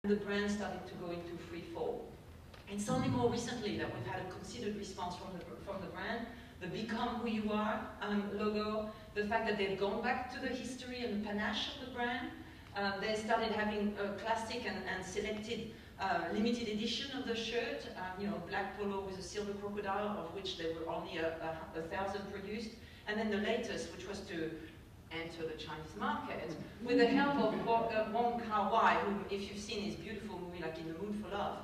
the brand started to go into free fall. It's only more recently that we've had a considered response from the brand, the Become Who You Are logo, the fact that they've gone back to the history and the panache of the brand. They started having a classic and selected limited edition of the shirt, black polo with a silver crocodile, of which there were only 1,000 produced. And then the latest, which was to enter the Chinese market, with the help of Wong Kar-wai, who, if you've seen his beautiful movie like In the Mood for Love,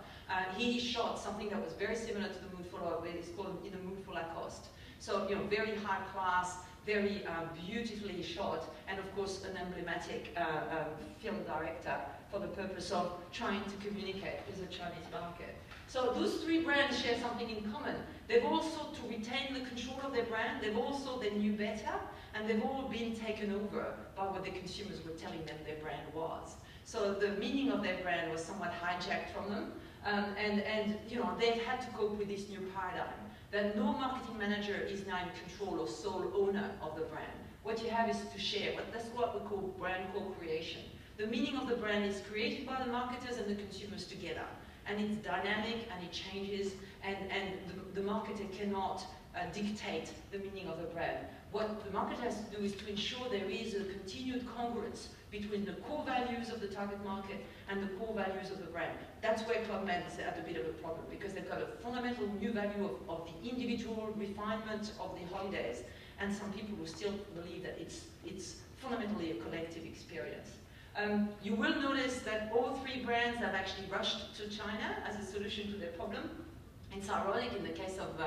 he shot something that was very similar to The Mood for Love. It's called In the Mood for Lacoste. So, very high class, very beautifully shot, and of course an emblematic film director for the purpose of trying to communicate with the Chinese market. So those three brands share something in common. They've also, to retain the control of their brand, they knew better, and they've all been taken over by what the consumers were telling them their brand was. So the meaning of their brand was somewhat hijacked from them, and they've had to cope with this new paradigm, that no marketing manager is now in control or sole owner of the brand. What you have is to share. That's what we call brand co-creation. The meaning of the brand is created by the marketers and the consumers together. And it's dynamic and it changes, and the marketer cannot dictate the meaning of the brand. What the marketer has to do is to ensure there is a continued congruence between the core values of the target market and the core values of the brand. That's where Club Med is at a bit of a problem, because they've got a fundamental new value of the individual refinement of the holidays, and some people who still believe that it's fundamentally a collective experience. You will notice that all three brands have actually rushed to China as a solution to their problem. It's ironic in the case of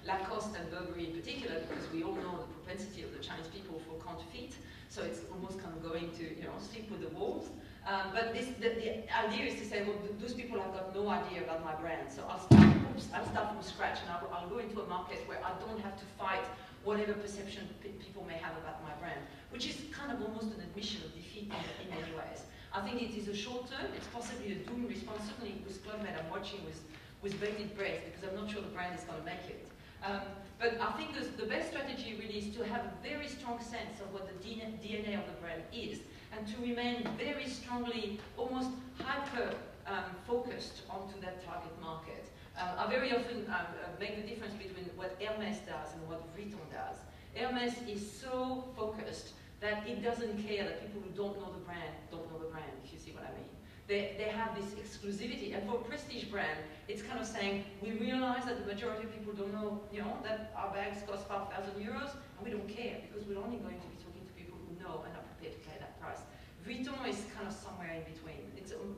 Lacoste and Burberry in particular, because we all know the propensity of the Chinese people for counterfeit, so it's almost kind of going to sleep with the wolves. But the idea is to say, well, those people have got no idea about my brand, so I'll start from scratch, and I'll go into a market where I don't have to fight whatever perception people may have about my brand, which is kind of almost an admission of defeat in many ways. I think it is a short term, it's possibly a doomed response. Certainly with Club Med I'm watching with bated breath, because I'm not sure the brand is going to make it. But I think the best strategy really is to have a very strong sense of what the DNA of the brand is, and to remain very strongly, almost hyper-focused onto that target market. I very often make the difference between what Hermès does and what Vuitton does. Hermès is so focused that it doesn't care that people who don't know the brand, if you see what I mean. They have this exclusivity, and for a prestige brand, it's kind of saying, we realize that the majority of people don't know, that our bags cost 5,000 euros, and we don't care, because we're only going to be talking to people who know and are prepared to pay that price. Vuitton is kind of somewhere in between.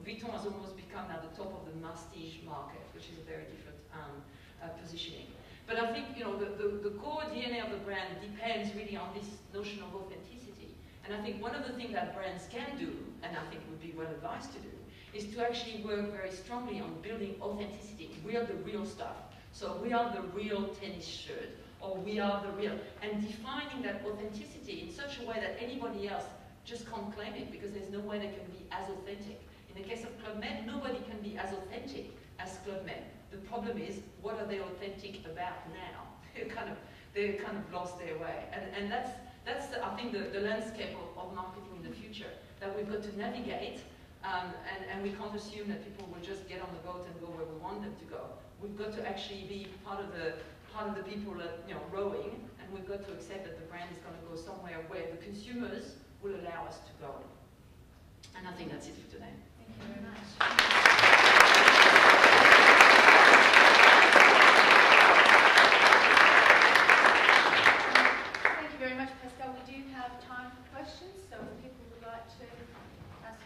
Vuitton has almost become now the top of the masstige market, which is a very different positioning. But I think the core DNA of the brand depends really on this notion of authenticity. And I think one of the things that brands can do, and I think would be well advised to do, is to actually work very strongly on building authenticity. We are the real stuff. So we are the real tennis shirt, or we are the real, and defining that authenticity in such a way that anybody else just can't claim it, because there's no way they can be as authentic. In the case of Club Med, nobody can be as authentic as Club Med. The problem is, what are they authentic about now? They're kind of lost their way, and that's I think the landscape of marketing in the future that we've got to navigate, and we can't assume that people will just get on the boat and go where we want them to go. We've got to actually be part of the people that rowing, and we've got to accept that the brand is going to go somewhere where the consumers will allow us to go. And I think that's it for today. Thank you very much. Thank you very much, Pascal. We do have time for questions, so if people would like to ask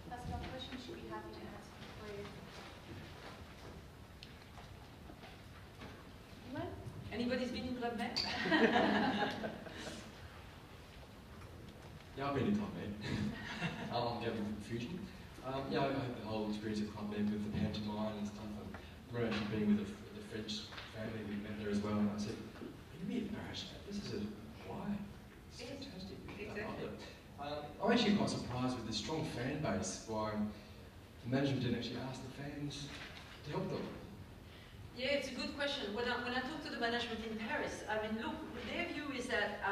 Pascal questions, she'll be happy to answer them for you. Anyone? Anybody's been in Club Med? Yeah, I've been in Club Med. From Fusion. Yeah, I had the whole experience of Club Med with the pantomime and stuff. I remember actually being with the French family we met there as well, and I said, "Are you being embarrassed? This is why? It's fantastic." Exactly. I love it. I'm actually quite surprised with the strong fan base, why the management didn't actually ask the fans to help them. Yeah, it's a good question. When I talked to the management in Paris, I mean, look, their view is that,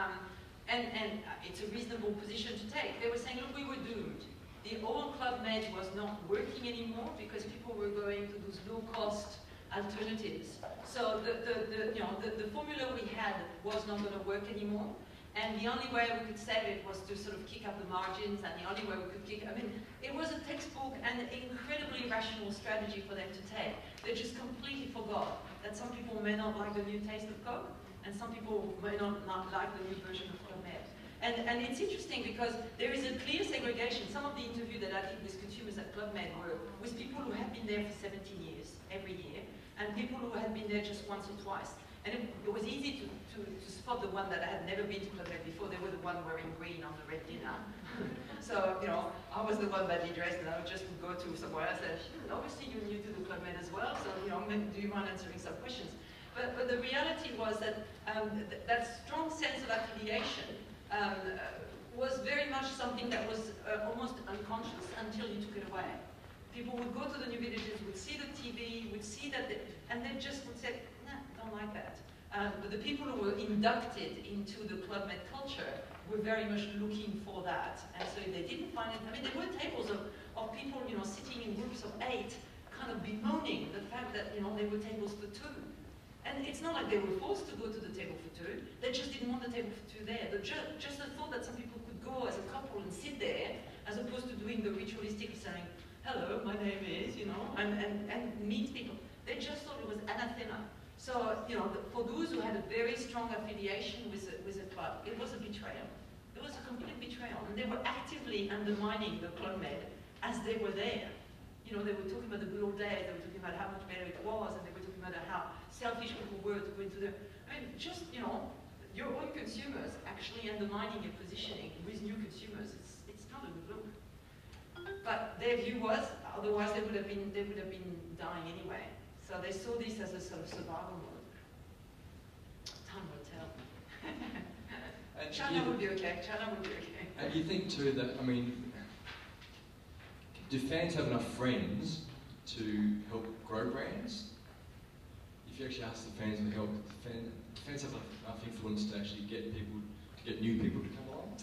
and it's a reasonable position to take. They were saying, look, we were doomed. the old Club Med was not working anymore because people were going to those low-cost alternatives. So the formula we had was not going to work anymore. And the only way we could save it was to sort of kick up the margins, and the only way we could I mean, it was a textbook and incredibly rational strategy for them to take. They just completely forgot that some people may not like the new taste of Coke, and some people may not like the new version of Club Med. And it's interesting because there is a clear segregation. Some of the interviews that I did with consumers at Club Med were with people who had been there for 17 years, every year, and people who had been there just once or twice. And it was easy to spot the one that had never been to Club Med before. They were the one wearing green on the red dinner. So, you know, I was the one badly dressed, and I would just go to somewhere else and say, obviously you're new to the Club Med as well, so, you know, do you mind answering some questions? But the reality was that that strong sense of affiliation was very much something that was almost unconscious until you took it away. People would go to the new villages, would see the TV, would see that, and they just would say, nah, don't like that. But the people who were inducted into the Club Med culture were very much looking for that. And so if they didn't find it, I mean, there were tables of people, you know, sitting in groups of 8, kind of bemoaning the fact that, you know, there were tables for 2. And it's not like they were forced to go to the table for 2, they just didn't want the table for 2 there. Just the thought that some people could go as a couple and sit there, as opposed to doing the ritualistic saying, hello, my name is, you know, and meet people. They just thought it was anathema. So, you know, for those who had a very strong affiliation with a club, it was a betrayal. It was a complete betrayal. And they were actively undermining the Club Med as they were there. You know, they were talking about the good old days, they were talking about how much better it was, and they were talking about how selfish people were to go into the... I mean, just, you know, your own consumers actually undermining your positioning with new consumers, it's not a good look. But their view was, otherwise they would have been dying anyway. So they saw this as a sort of survival mode. Time will tell. China would be okay. China would be okay. And you think too that, I mean, do fans have enough friends to help grow brands? If you actually ask the fans for help, fans have enough influence to actually get new people to come along?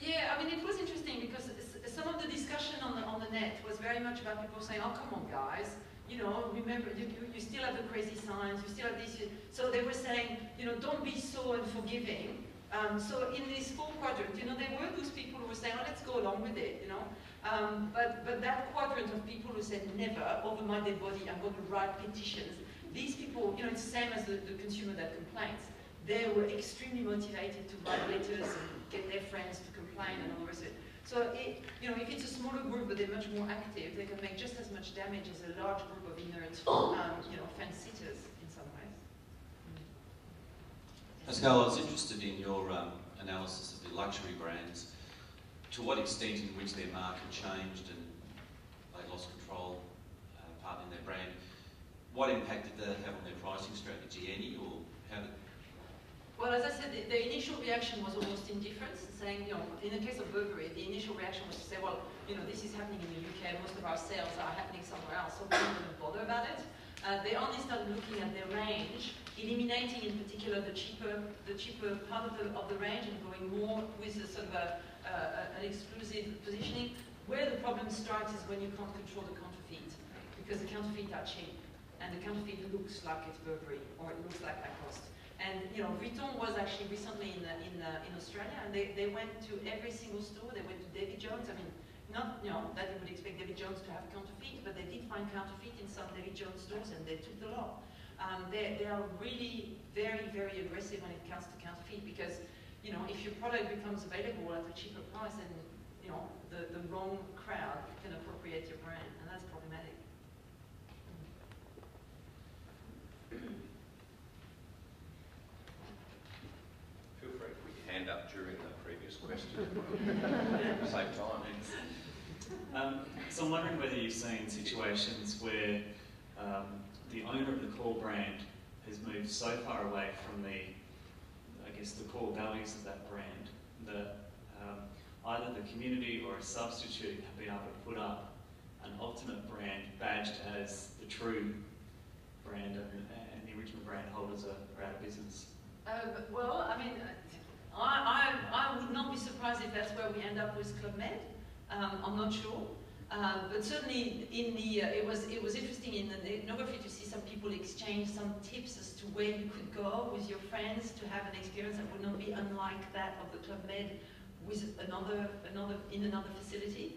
Yeah, I mean, it was interesting because some of the discussion on the net was very much about people saying, oh, come on, guys. You know, remember, you still have the crazy signs, you still have this. So they were saying, you know, don't be so unforgiving. So in this 4 quadrant, you know, there were those people who were saying, oh, let's go along with it, you know. But that quadrant of people who said, never, over my dead body, I'm going to write petitions. These people, you know, it's the same as the consumer that complains. They were extremely motivated to write letters and get their friends to complain and all the rest of it. So, you know, if it's a smaller group but they're much more active, they can make just as much damage as a large group of inert, you know, fence-sitters in some ways. Pascal, I was interested in your analysis of the luxury brands. To what extent in which their market changed and they lost control, part in their brand. What impact did that have on their pricing strategy? Any, or how did... Well, as I said, the initial reaction was almost indifferent, saying, you know, in the case of Burberry, the initial reaction was to say, well, you know, this is happening in the UK, most of our sales are happening somewhere else, so we don't bother about it. They only started looking at their range, eliminating in particular the cheaper part of the range and going more with a sort of an exclusive positioning. Where the problem strikes is when you can't control the counterfeit, because the counterfeit are cheap, and the counterfeit looks like it's Burberry, or it looks like Lacoste. And, you know, Vuitton was actually recently in Australia, and they went to every single store. They went to David Jones. I mean, not, you know, that you would expect David Jones to have counterfeit, but they did find counterfeit in some David Jones stores, and they took the lot. They are really very, very aggressive when it comes to counterfeit, because, you know, if your product becomes available at a cheaper price, then, you know, the wrong crowd can appropriate your brand, and that's problematic. Feel free to put your hand up during the previous question. Save time. So I'm wondering whether you've seen situations where the owner of the core brand has moved so far away from the core values of that brand that either the community or a substitute have been able to put up an alternate brand badged as the true brand, and the original brand holders are out of business. Well, I mean, I would not be surprised if that's where we end up with Club Med. I'm not sure. But certainly in the, it was interesting in the ethnography to see some people exchange some tips as to where you could go with your friends to have an experience that would not be unlike that of the Club Med with in another facility.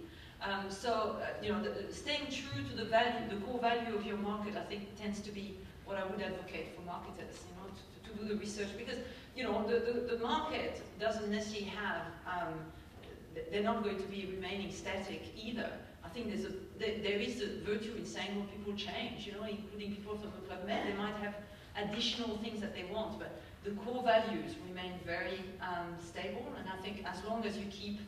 You know, staying true to the value, the core value of your market, I think tends to be what I would advocate for marketers. You know, to do the research, because you know the market doesn't necessarily have. They're not going to be remaining static either. I think there is a virtue in saying, well, people change, you know, including people from the Club Med. They might have additional things that they want, but the core values remain very stable. And I think as long as you keep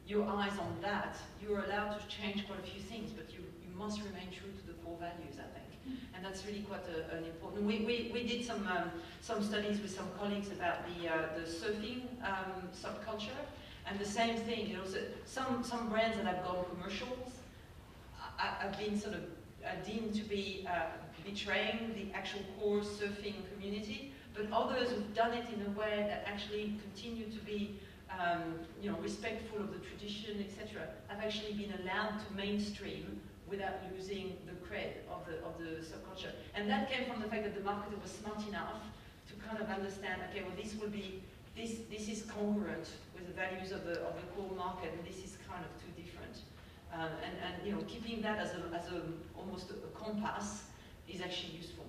your eyes on that, you're allowed to change quite a few things, but you must remain true to the core values, I think. And that's really quite an important. We did some studies with some colleagues about the surfing subculture. And the same thing, you know, so some brands that have gone commercials have been sort of deemed to be betraying the actual core surfing community, but others who've done it in a way that actually continue to be, you know, respectful of the tradition, etc., have actually been allowed to mainstream without losing the cred of the subculture. And that came from the fact that the marketer was smart enough to kind of understand, okay, well, this will be. This is congruent with the values of the core market, and this is kind of too different. And you know, keeping that as almost a compass is actually useful.